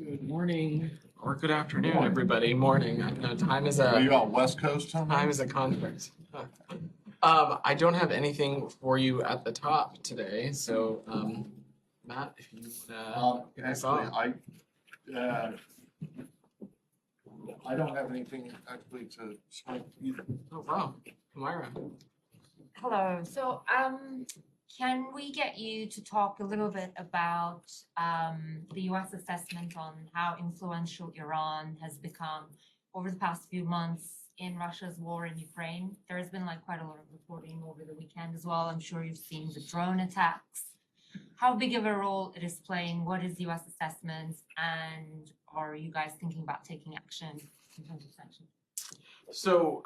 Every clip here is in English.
Good morning or good afternoon, everybody. Morning. I know time is Are you a out West Coast, Tom? time is a conflict. I don't have anything for you at the top today, so Matt, if you get us Actually, off. I don't have anything actually to cite either. Oh wow, Myra. Hello. So, can we get you to talk a little bit about the U.S. assessment on how influential Iran has become over the past few months in Russia's war in Ukraine? There has been quite a lot of reporting over the weekend as well. I'm sure you've seen the drone attacks. How big of a role it is playing? What is U.S. assessment? And are you guys thinking about taking action in terms of sanctions? So,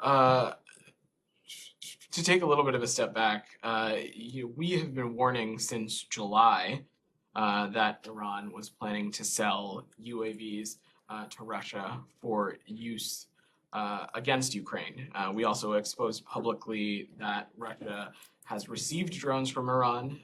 to take a little bit of a step back, we have been warning since July that Iran was planning to sell UAVs to Russia for use against Ukraine. We also exposed publicly that Russia has received drones from Iran,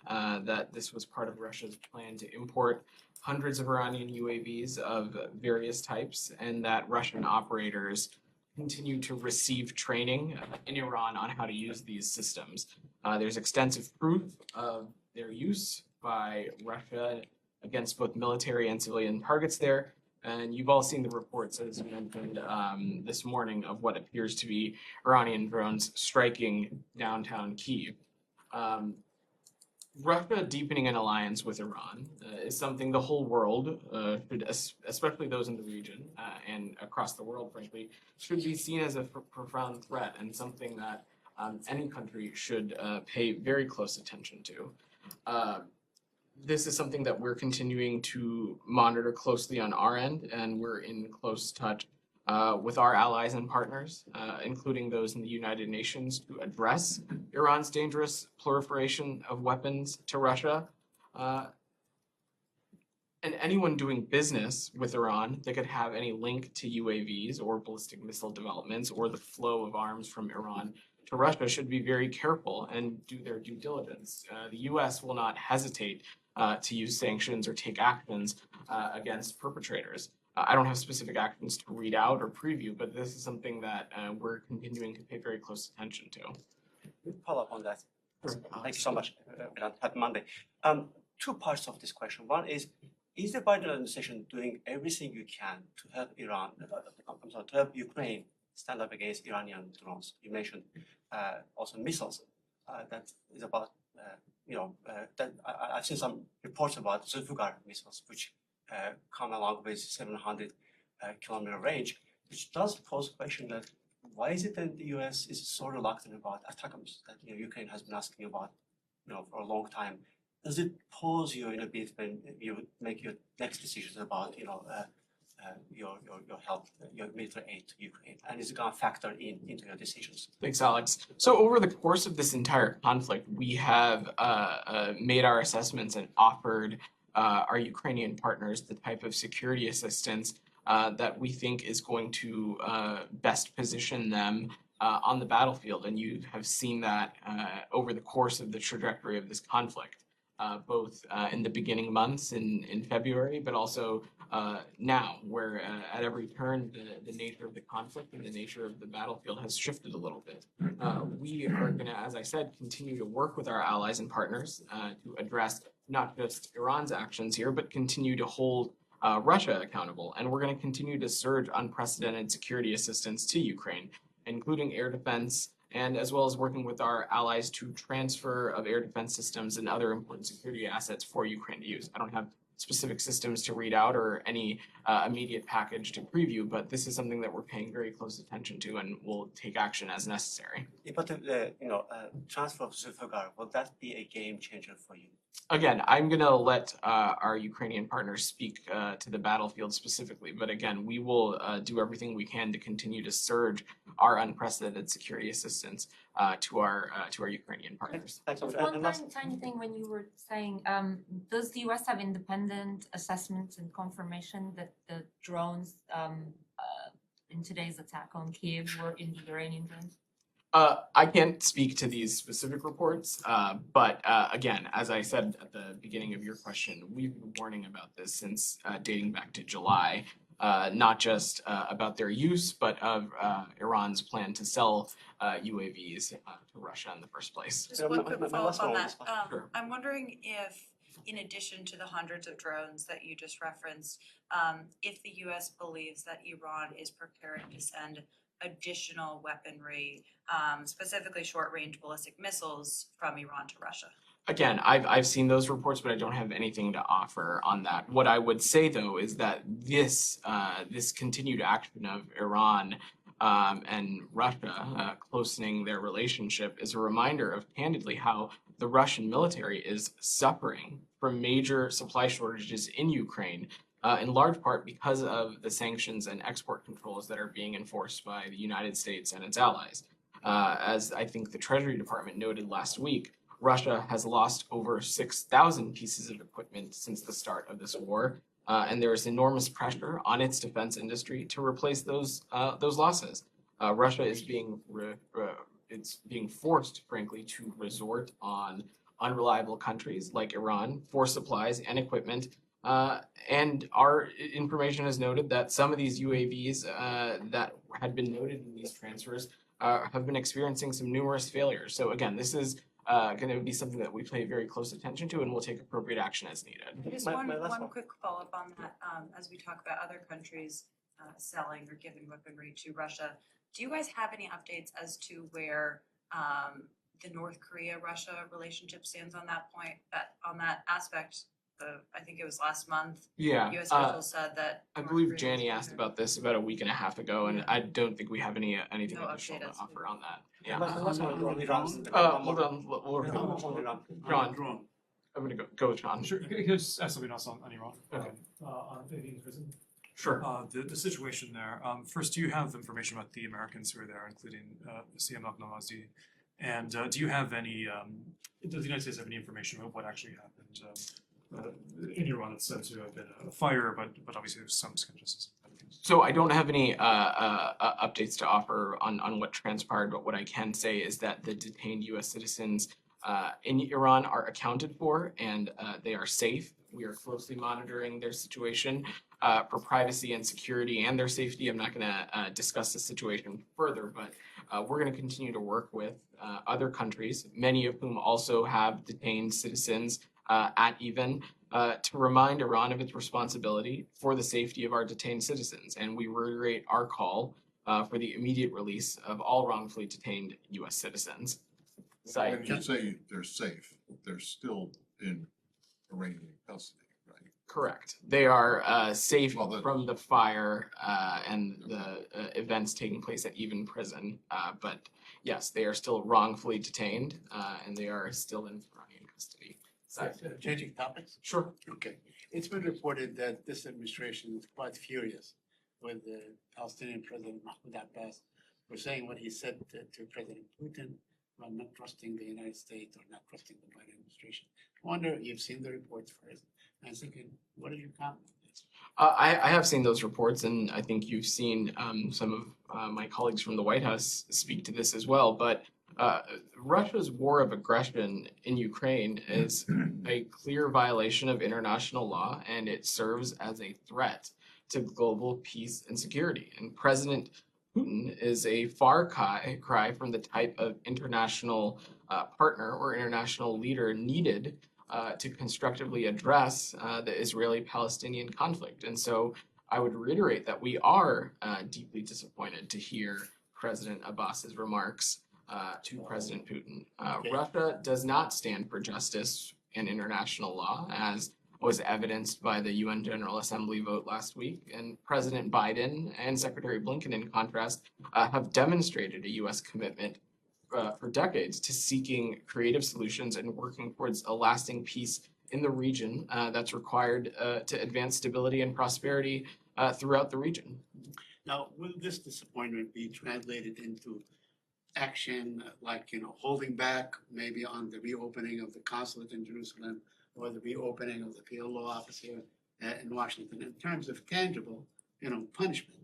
that this was part of Russia's plan to import hundreds of Iranian UAVs of various types, and that Russian operators continue to receive training in Iran on how to use these systems. There's extensive proof of their use by Russia against both military and civilian targets there. And you've all seen the reports, as you mentioned this morning, of what appears to be Iranian drones striking downtown Kyiv. Russia deepening an alliance with Iran is something the whole world, should, especially those in the region and across the world, frankly, should be seen as a profound threat and something that any country should pay very close attention to. This is something that we're continuing to monitor closely on our end, and we're in close touch with our allies and partners, including those in the United Nations, to address Iran's dangerous proliferation of weapons to Russia. And anyone doing business with Iran that could have any link to UAVs or ballistic missile developments or the flow of arms from Iran to Russia should be very careful and do their due diligence. The U.S. will not hesitate to use sanctions or take actions against perpetrators. I don't have specific actions to read out or preview, but this is something that we're continuing to pay very close attention to. Follow up on that. Sure. Thank you so much, Vedant. Happy Monday. Two parts of this question. One is the Biden administration doing everything you can to help Iran, to help Ukraine stand up against Iranian drones? You mentioned also missiles. That is about, that I've seen some reports about Zulfiqar missiles, which come along with 700 kilometer range, which does pose a question that why is it that the U.S. is so reluctant about ATACMS that Ukraine has been asking about for a long time? Does it pose you in a bit when you make your next decisions about your help, your military aid to Ukraine, and is it going to factor into your decisions? Thanks, Alex. So over the course of this entire conflict, we have made our assessments and offered our Ukrainian partners the type of security assistance that we think is going to best position them on the battlefield. And you have seen that over the course of the trajectory of this conflict, both in the beginning months in February, but also now, where at every turn the nature of the conflict and the nature of the battlefield has shifted a little bit. We are going to, as I said, continue to work with our allies and partners to address not just Iran's actions here, but continue to hold Russia accountable. And we're going to continue to surge unprecedented security assistance to Ukraine, including air defense, and as well as working with our allies to transfer of air defense systems and other important security assets for Ukraine to use. I don't have specific systems to read out or any immediate package to preview, but this is something that we're paying very close attention to and will take action as necessary. But transfer of Zulfiqar, will that be a game changer for you? Again, I'm going to let our Ukrainian partners speak to the battlefield specifically, but again, we will do everything we can to continue to surge our unprecedented security assistance to our Ukrainian partners. Thanks. One tiny thing when you were saying, does the U.S. have independent assessments and confirmation that the drones in today's attack on Kyiv were in the Iranian drones? I can't speak to these specific reports, but again, as I said at the beginning of your question, we've been warning about this since dating back to July, not just about their use, but of Iran's plan to sell UAVs to Russia in the first place. Just one quick my follow-up last on one that. is- Sure. I'm wondering if, in addition to the hundreds of drones that you just referenced, if the US believes that Iran is preparing to send additional weaponry, specifically short-range ballistic missiles from Iran to Russia. Again, I've seen those reports, but I don't have anything to offer on that. What I would say though is that this continued action of Iran and Russia closening their relationship is a reminder of candidly how the Russian military is suffering from major supply shortages in Ukraine, in large part because of the sanctions and export controls that are being enforced by the United States and its allies. As I think the Treasury Department noted last week, Russia has lost over 6,000 pieces of equipment since the start of this war, and there is enormous pressure on its defense industry to replace those losses. Russia is it's being forced, frankly, to resort on unreliable countries like Iran for supplies and equipment. And our information has noted that some of these UAVs that had been noted in these transfers have been experiencing some numerous failures. So again, this is going to be something that we pay very close attention to, and we'll take appropriate action as needed. Just My last one quick follow-up on that, as we talk about other countries selling or giving weaponry to Russia. Do you guys have any updates as to where the North Korea-Russia relationship stands on that point, on that aspect? I think it was last month, Yeah, US officials said that. I North believe Korea was Janie asked prepared. about this about a week and a half ago, and Yeah. I don't think we have anything No additional update to as to- offer on that. My Yeah. last one on Iran. Hold on, On Iran. John. I'm gonna go with John. Sure, can I just ask something else on Iran? Okay. On the prison? Sure. The situation there, first, do you have information about the Americans who are there, including CM Al-Namazi? And do you have any, does the United States have any information about what actually happened in Iran? It's said to have been a fire, but obviously there's some skepticism. So I don't have any updates to offer on what transpired, but what I can say is that the detained U.S. citizens in Iran are accounted for, and they are safe. We are closely monitoring their situation for privacy and security and their safety. I'm not going to discuss the situation further, but we're going to continue to work with other countries, many of whom also have detained citizens at even, to remind Iran of its responsibility for the safety of our detained citizens. And we reiterate our call for the immediate release of all wrongfully detained U.S. citizens. When you say they're safe, they're still in Iranian custody, right? Correct. They are safe Well, from the fire and the events taking place at Even prison. But yes, they are still wrongfully detained and they are still in Iranian custody. Changing topics? Sure. Okay. It's been reported that this administration is quite furious with the Palestinian President Mahmoud Abbas for saying what he said to President Putin about not trusting the United States or not trusting the Biden administration. I wonder, you've seen the reports first. I was thinking, what are your comments on this? I have seen those reports, and I think you've seen some of my colleagues from the White House speak to this as well. But Russia's war of aggression in Ukraine is a clear violation of international law, and it serves as a threat to global peace and security. And President Putin is a far cry from the type of international partner or international leader needed to constructively address the Israeli-Palestinian conflict. And so I would reiterate that we are deeply disappointed to hear President Abbas's remarks to President Putin. Russia does not stand for justice and international law, as was evidenced by the UN General Assembly vote last week. And President Biden and Secretary Blinken, in contrast, have demonstrated a U.S. commitment for decades to seeking creative solutions and working towards a lasting peace in the region that's required to advance stability and prosperity throughout the region. Now, will this disappointment be translated into action, like, holding back maybe on the reopening of the consulate in Jerusalem or the reopening of the PLO office here in Washington in terms of tangible, punishment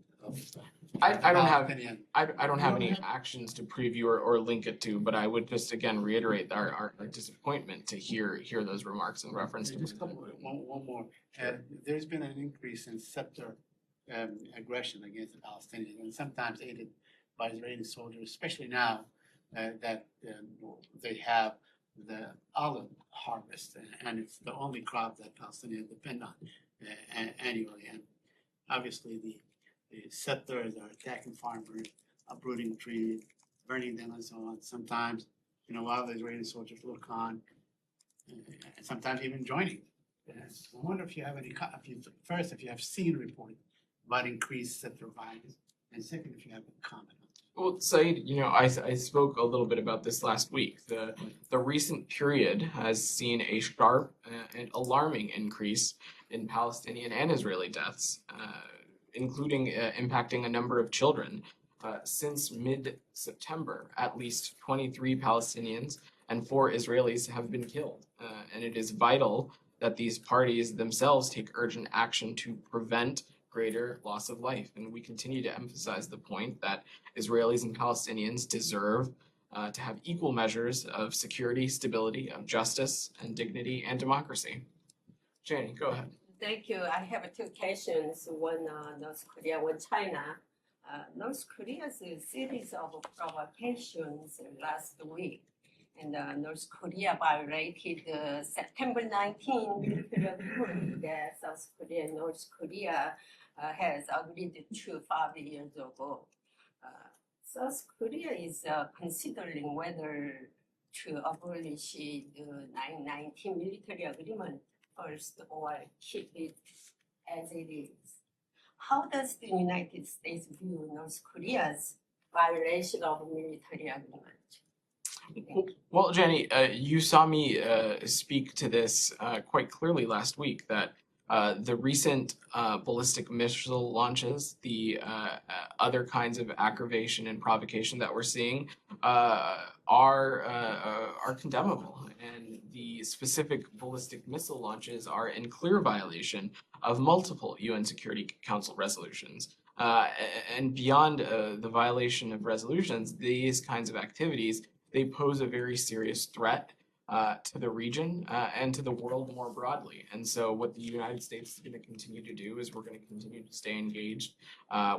I don't have Palestinian. I don't have You any have- actions to preview or link it to, but I would just again reiterate our disappointment to hear those remarks in reference to. Just a couple, one more. There's been an increase in sector aggression against the Palestinians, and sometimes aided by Israeli soldiers, especially now that they have the olive harvest, and it's the only crop that Palestinians depend on annually. And obviously, the settlers are attacking farmers, uprooting trees, burning them, and so on. Sometimes, while the Israeli soldiers look on, and sometimes even joining. I wonder if you have any, first, if you have seen reports about increased settler violence, and second, if you have a comment. Well, Saeed, I spoke a little bit about this last week. The recent period has seen a sharp and alarming increase in Palestinian and Israeli deaths, including impacting a number of children. Since mid-September, at least 23 Palestinians and 4 Israelis have been killed, and it is vital that these parties themselves take urgent action to prevent greater loss of life. And we continue to emphasize the point that Israelis and Palestinians deserve to have equal measures of security, stability, of justice, and dignity and democracy. Jenny, go ahead. Thank you. I have 2 questions. One North Korea, one China. North Korea's series of provocations last week, and North Korea violated September 19 military agreement that South Korea and North Korea has agreed to 5 years ago. South Korea is considering whether to abolish the 1919 military agreement first or keep it as it is. How does the United States view North Korea's violation of military agreement? Well, Jenny, you saw me speak to this quite clearly last week, that the recent ballistic missile launches, the other kinds of aggravation and provocation that we're seeing are condemnable. And the specific ballistic missile launches are in clear violation of multiple UN Security Council resolutions. And beyond the violation of resolutions, these kinds of activities, they pose a very serious threat to the region and to the world more broadly. And so what the United States is going to continue to do is we're going to continue to stay engaged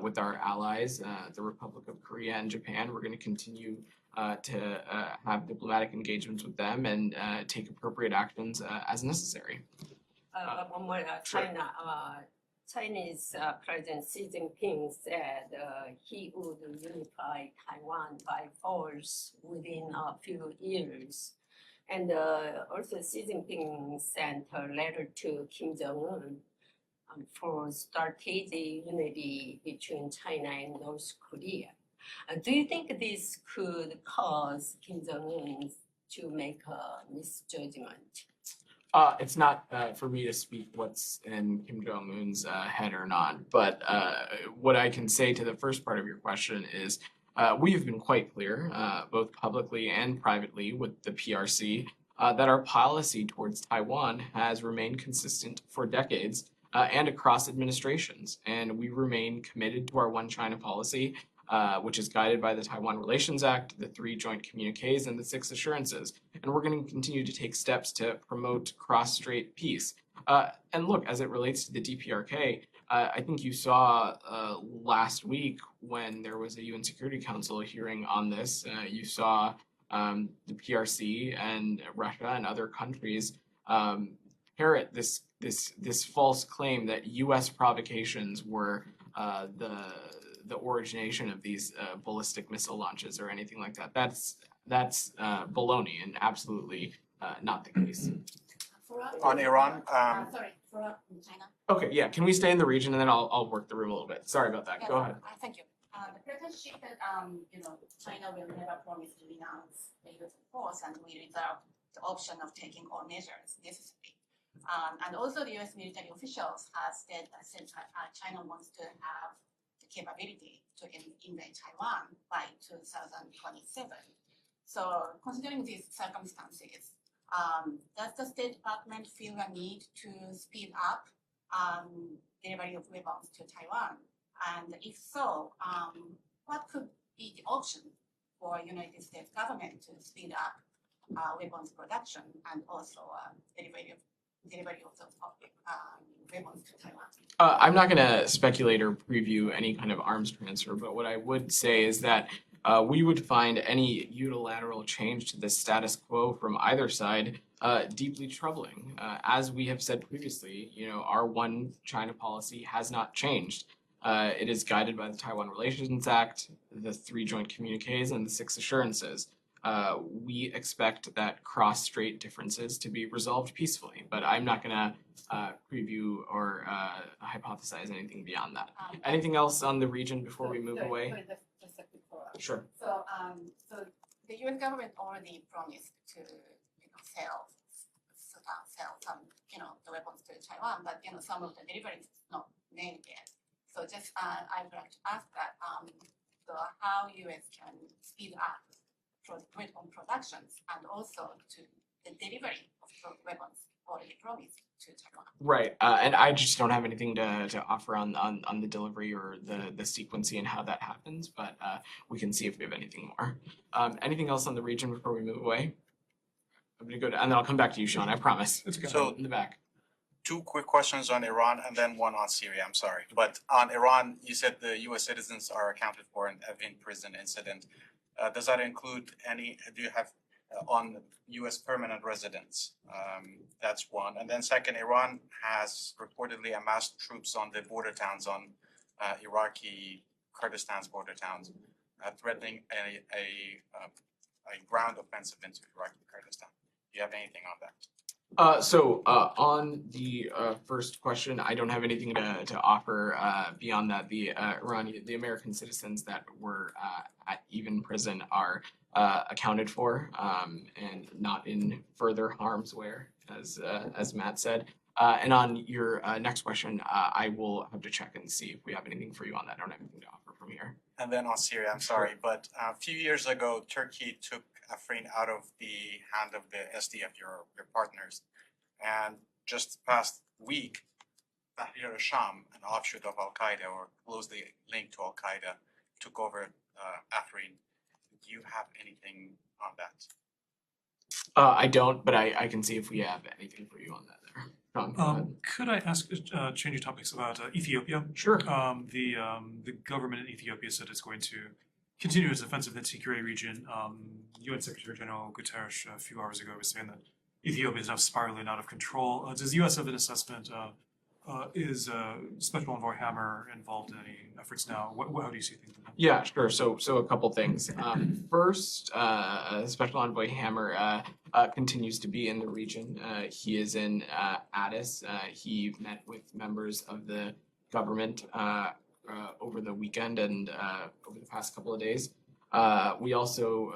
with our allies, the Republic of Korea and Japan. We're going to continue to have diplomatic engagements with them and take appropriate actions as necessary. One more, China. Chinese President Xi Jinping said he would unify Taiwan by force within a few years. And also Xi Jinping sent a letter to Kim Jong-un for strategic unity between China and North Korea. Do you think this could cause Kim Jong-un to make a misjudgment? It's not for me to speak what's in Kim Jong-un's head or not, but what I can say to the first part of your question is we have been quite clear, both publicly and privately with the PRC, that our policy towards Taiwan has remained consistent for decades and across administrations. And we remain committed to our One China policy, which is guided by the Taiwan Relations Act, the 3 joint communiques, and the 6 assurances. And we're going to continue to take steps to promote cross-strait peace. And look, as it relates to the DPRK, I think you saw last week when there was a UN Security Council hearing on this, you saw the PRC and Russia and other countries parrot this false claim that U.S. provocations were the origination of these ballistic missile launches or anything like that. That's baloney and absolutely not the case. On Iran, Sorry, for China. Okay, yeah. Can we stay in the region and then I'll work the room a little bit. Sorry about that. Yeah, Go ahead. Thank you. The president stated, China will never promise to renounce the use of force and will reserve the option of taking all measures necessary. And also, the U.S. military officials have said that China wants to have the capability to invade Taiwan by 2027. So, considering these circumstances, does the State Department feel a need to speed up delivery of weapons to Taiwan? And if so, what could be the option for United States government to speed up weapons production and also delivery of those weapons to Taiwan? I'm not going to speculate or preview any kind of arms transfer, but what I would say is that we would find any unilateral change to the status quo from either side deeply troubling. As we have said previously, our one China policy has not changed. It is guided by the Taiwan Relations Act, the 3 joint communiques, and the 6 assurances. We expect that cross-strait differences to be resolved peacefully, but I'm not going to preview or hypothesize anything beyond that. Anything else on the region before we move away? Just a quick follow-up. Sure. So, so the U.S. government already promised to, sell some, the weapons to Taiwan, but some of the deliveries is not made yet. So just I would like to ask that, so how U.S. can speed up weapon productions and also to the delivery of weapons already promised to Taiwan. Right, and I just don't have anything to offer on the delivery or the sequencing and how that happens, but we can see if we have anything more. Anything else on the region before we move away? I'm gonna go to, and then I'll come back to you, Sean. I promise. It's okay. So- in the back. 2 quick questions on Iran and then one on Syria, I'm sorry. But on Iran, you said the US citizens are accounted for in Evin prison incident. Does that include do you have on US permanent residents? That's one. And then second, Iran has reportedly amassed troops on the border towns on Iraqi Kurdistan's border towns, threatening a ground offensive into Iraqi Kurdistan. Do you have anything on that? So on the first question, I don't have anything to offer beyond that. The American citizens that were at Evin prison are accounted for and not in further harm's way, as Matt said. And on your next question, I will have to check and see if we have anything for you on that. I don't have anything to offer from here. And then on Syria, I'm sorry, but a few years ago, Turkey took Afrin out of the hand of the SDF, your partners. And just past week, Tahrir al-Sham, an offshoot of Al-Qaeda or closely linked to Al-Qaeda, took over Afrin. Do you have anything on that? I don't, but I can see if we have anything for you on that there. Sean, go ahead. Could I ask, changing topics about Ethiopia? Sure. The government in Ethiopia said it's going to continue its offensive in the security region. UN Secretary General Guterres a few hours ago was saying that Ethiopia is now spiraling out of control. Does the U.S. have an assessment? Is Special Envoy Hammer involved in any efforts now? How do you see things? Yeah, sure. So a couple things. First, Special Envoy Hammer continues to be in the region. He is in Addis. He met with members of the government over the weekend and over the past couple of days. We also,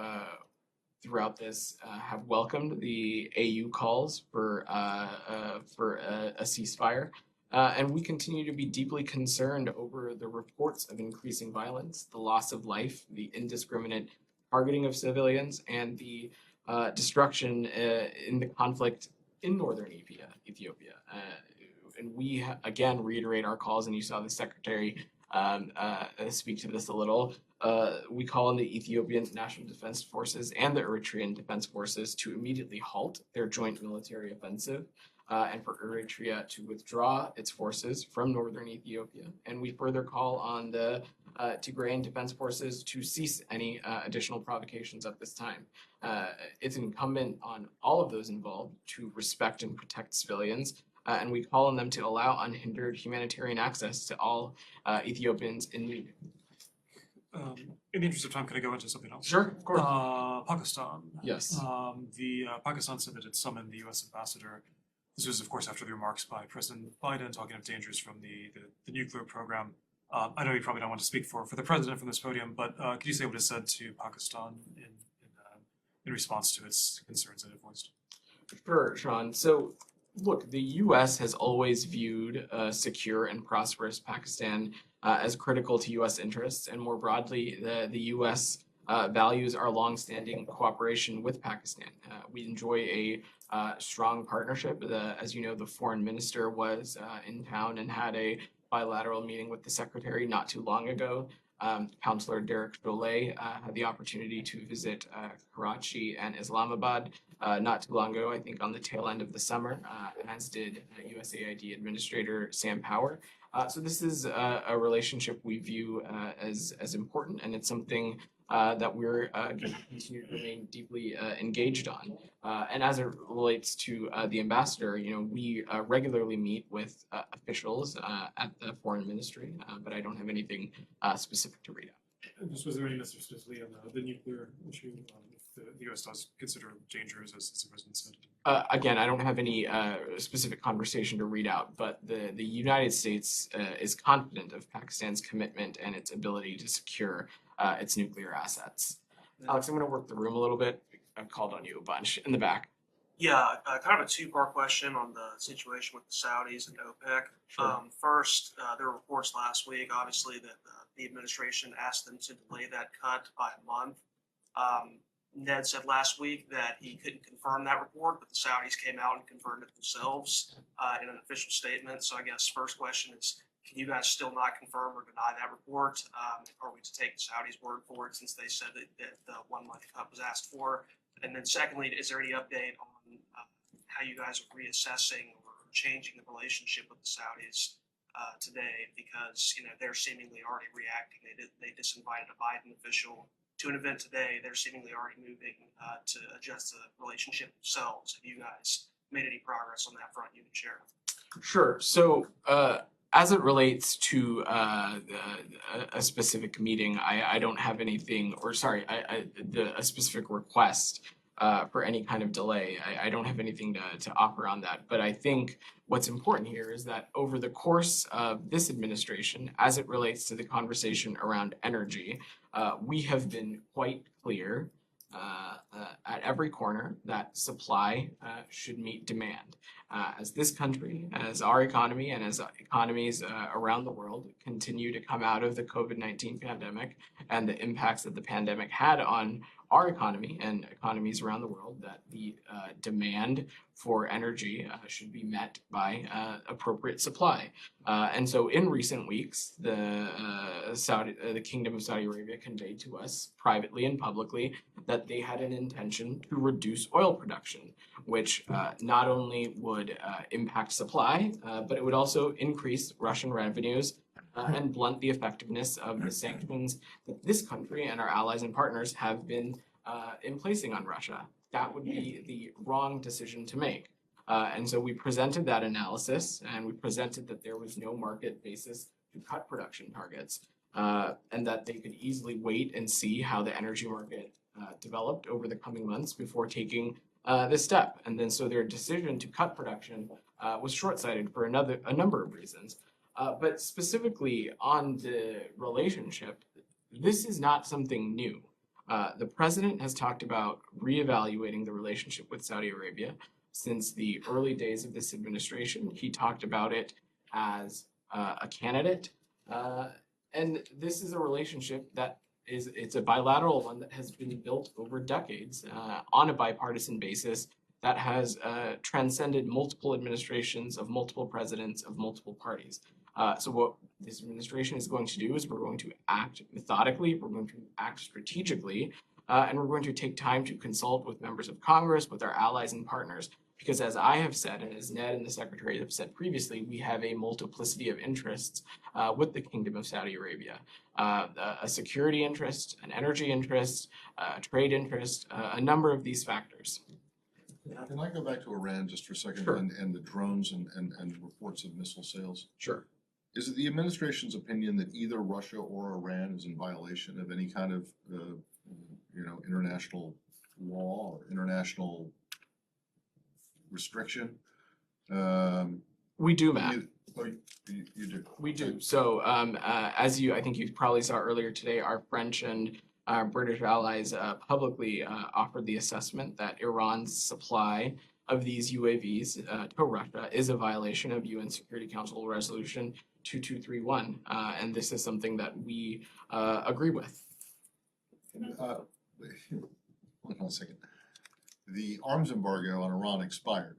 throughout this, have welcomed the AU calls for a ceasefire. And we continue to be deeply concerned over the reports of increasing violence, the loss of life, the indiscriminate targeting of civilians, and the destruction in the conflict in northern Ethiopia. And we again reiterate our calls, and you saw the secretary speak to this a little. We call on the Ethiopian National Defense Forces and the Eritrean Defense Forces to immediately halt their joint military offensive. And for Eritrea to withdraw its forces from northern Ethiopia. And we further call on the Tigrayan Defense Forces to cease any additional provocations at this time. It's incumbent on all of those involved to respect and protect civilians, and we call on them to allow unhindered humanitarian access to all Ethiopians in need. In the interest of time, could I go into something else? Sure, of course. Pakistan. Yes. The Pakistan said that it summoned the U.S. ambassador. This was, of course, after the remarks by President Biden talking of dangers from the nuclear program. I know you probably don't want to speak for the president from this podium, but could you say what is said to Pakistan in response to its concerns that it voiced? Sure, Sean. So, look, the U.S. has always viewed a secure and prosperous Pakistan as critical to U.S. interests, and more broadly, the U.S. Values our longstanding cooperation with Pakistan. We enjoy a strong partnership. As you know, the foreign minister was in town and had a bilateral meeting with the secretary not too long ago. Councillor Derek Jolet had the opportunity to visit Karachi and Islamabad not too long ago, I think on the tail end of the summer, as did USAID Administrator Sam Power. So this is a relationship we view as important, and it's something that we're going to continue to remain deeply engaged on. And as it relates to the ambassador, we regularly meet with officials at the foreign ministry, but I don't have anything specific to read out. And just was there any message specifically on the nuclear issue? If the U.S. does consider dangers, as the president said. Again, I don't have any specific conversation to read out, but the United States is confident of Pakistan's commitment and its ability to secure its nuclear assets. Alex, I'm going to work the room a little bit. I've called on you a bunch in the back. Yeah, kind of a two-part question on the situation with the Saudis and OPEC. Sure. First, there were reports last week, obviously, that the administration asked them to delay that cut by a month. Ned said last week that he couldn't confirm that report, but the Saudis came out and confirmed it themselves in an official statement. So I guess first question is, can you guys still not confirm or deny that report? Are we to take the Saudis' word for it since they said that the 1 month cut was asked for? And then secondly, is there any update on how you guys are reassessing or changing the relationship with the Saudis today? Because they're seemingly already reacting. They disinvited a Biden official to an event today. They're seemingly already moving to adjust the relationship themselves. Have you guys made any progress on that front you can share? Sure. So as it relates to a specific meeting, I don't have anything, or sorry, a specific request for any kind of delay. I don't have anything to offer on that. But I think what's important here is that over the course of this administration, as it relates to the conversation around energy, we have been quite clear at every corner that supply should meet demand. As this country, as our economy, and as economies around the world continue to come out of the COVID-19 pandemic and the impacts that the pandemic had on our economy and economies around the world, that the demand for energy should be met by appropriate supply. And so in recent weeks, the Kingdom of Saudi Arabia conveyed to us privately and publicly that they had an intention to reduce oil production, which not only would impact supply, but it would also increase Russian revenues and blunt the effectiveness of the sanctions that this country and our allies and partners have been in placing on Russia. That would be the wrong decision to make. And so we presented that analysis, and we presented that there was no market basis to cut production targets, and that they could easily wait and see how the energy market developed over the coming months before taking this step. And then so their decision to cut production was short-sighted for a number of reasons. But specifically on the relationship, this is not something new. The president has talked about reevaluating the relationship with Saudi Arabia since the early days of this administration. He talked about it as a candidate. And this is a relationship that it's a bilateral one that has been built over decades on a bipartisan basis that has transcended multiple administrations of multiple presidents of multiple parties. So what this administration is going to do is we're going to act methodically, we're going to act strategically, and we're going to take time to consult with members of Congress, with our allies and partners, because as I have said, and as Ned and the Secretary have said previously, we have a multiplicity of interests with the Kingdom of Saudi Arabia. A security interest, an energy interest, a trade interest, a number of these factors. Can I go back to Iran just for a second? Sure. And the drones and reports of missile sales? Sure. Is it the administration's opinion that either Russia or Iran is in violation of any kind of, international law or international restriction? We do, Matt. You do? We do. So as I think you probably saw earlier today, our French and British allies publicly offered the assessment that Iran's supply of these UAVs to Russia is a violation of UN Security Council Resolution 2231. And this is something that we agree with. Hold on a second. The arms embargo on Iran expired.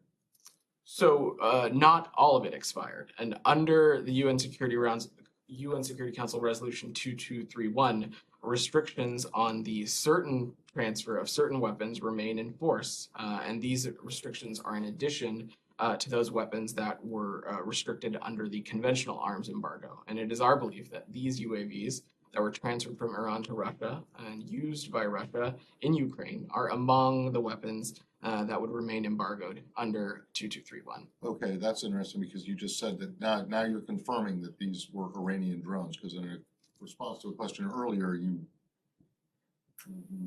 So not all of it expired, and under the UN Security Council Resolution 2231, restrictions on the certain transfer of certain weapons remain in force, and these restrictions are in addition to those weapons that were restricted under the conventional arms embargo. And it is our belief that these UAVs that were transferred from Iran to Russia and used by Russia in Ukraine are among the weapons that would remain embargoed under 2231. Okay, that's interesting because you just said that now you're confirming that these were Iranian drones, because in a response to a question earlier, you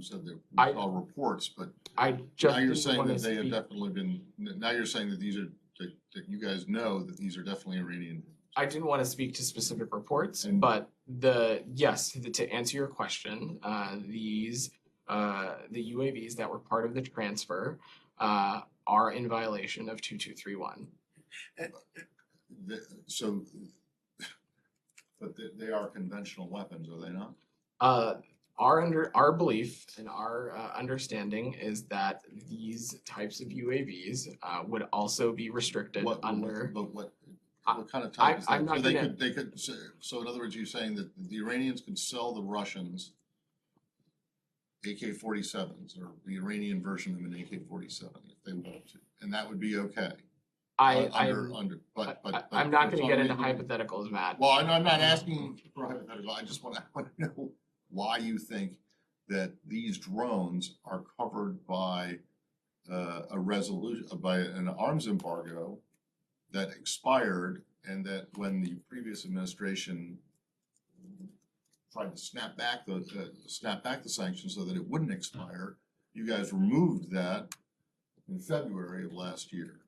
said that you saw reports, but I just now you're didn't saying wanna that they have speak- definitely been, now you're saying that these are, that you guys know that these are definitely Iranian drones. I didn't want to speak to specific reports, And- but to answer your question, the UAVs that were part of the transfer are in violation of 2231. So, but they are conventional weapons, are they not? Our belief and our understanding is that these types of UAVs would also be restricted under. But what kind of type is that? I'm not So gonna- they could, so in other words, you're saying that the Iranians could sell the Russians AK-47s or the Iranian version of an AK-47 if they wanted to, and that would be okay? I'm But not going for to some get into reason- hypotheticals, Matt. Well, I'm not asking for a hypothetical, I just want to know why you think that these drones are covered by a resolution, by an arms embargo that expired, and that when the previous administration tried to snap back the sanctions so that it wouldn't expire, you guys removed that in February of last year.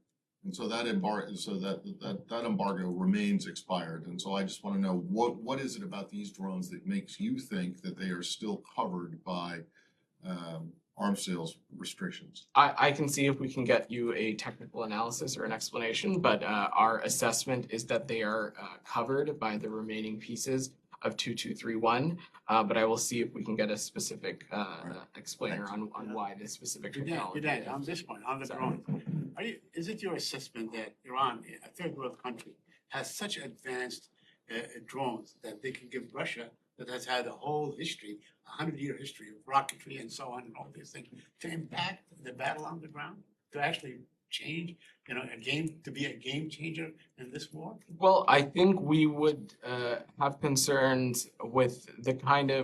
And so that embargo remains expired. And so I just want to know what is it about these drones that makes you think that they are still covered by arms sales restrictions? I can see if we can get you a technical analysis or an explanation, but our assessment is that they are covered by the remaining pieces of 2231. But I will see if we can get a specific explainer on why this specific technology. Vedant, on this point, on the drone, is it your assessment that Iran, a third world country, has such advanced drones that they can give Russia, that has had a whole history, 100-year history of rocketry and so on and all these things, to impact the battle on the ground, to actually change, to be a game changer in this war? Well, I think we would have concerns with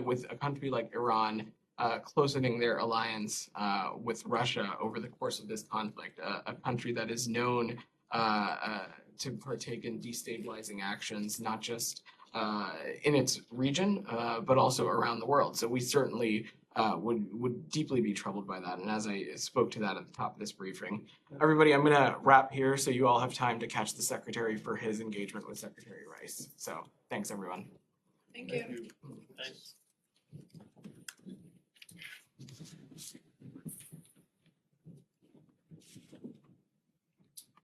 with a country like Iran closening their alliance with Russia over the course of this conflict, a country that is known to partake in destabilizing actions, not just in its region, but also around the world. So we certainly would deeply be troubled by that. And as I spoke to that at the top of this briefing, everybody, I'm going to wrap here so you all have time to catch the Secretary for his engagement with Secretary Rice. So thanks, everyone. Thank you. Thanks.